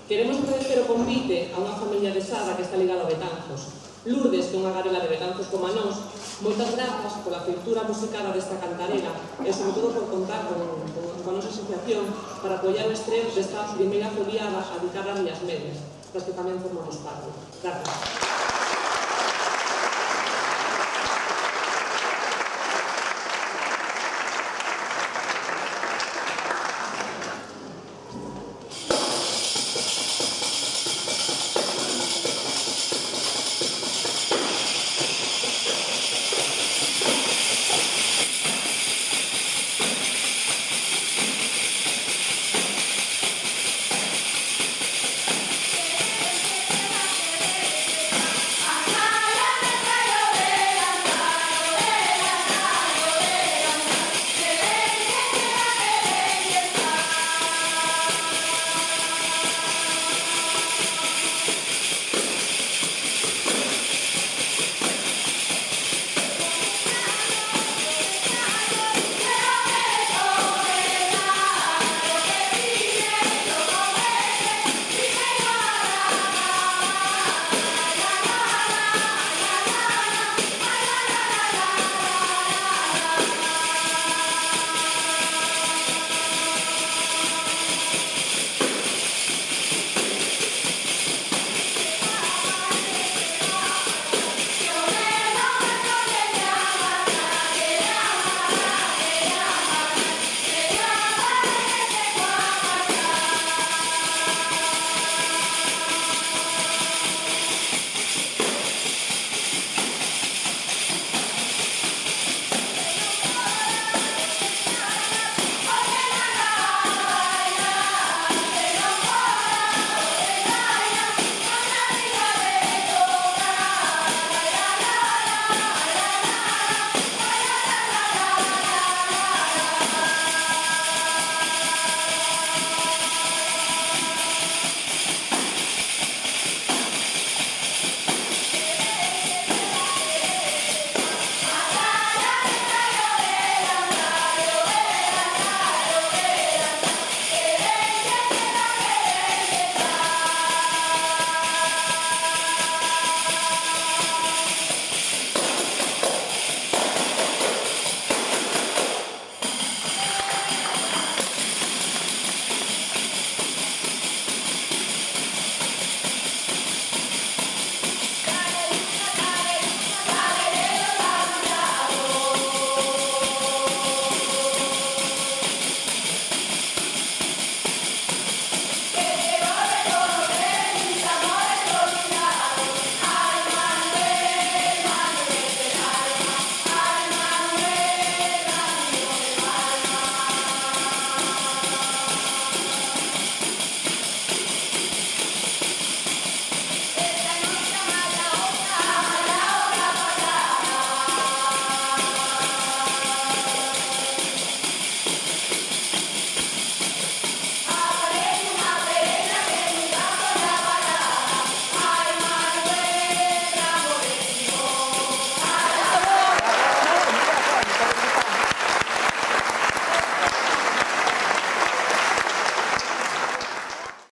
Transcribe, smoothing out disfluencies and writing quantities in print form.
Queremos agradecer o convite a unha familia de Sada que está ligada a Betanzos. Lourdes, que é unha garela de Betanzos como a nós, moitas grazas pola feitura musicada desta cantarela e, sobre todo, por contar con a nosa asociación para apoiar o estreno desta primeira foliada dedicada ás Rías Medias, das que tamén formamos parte. Gracias.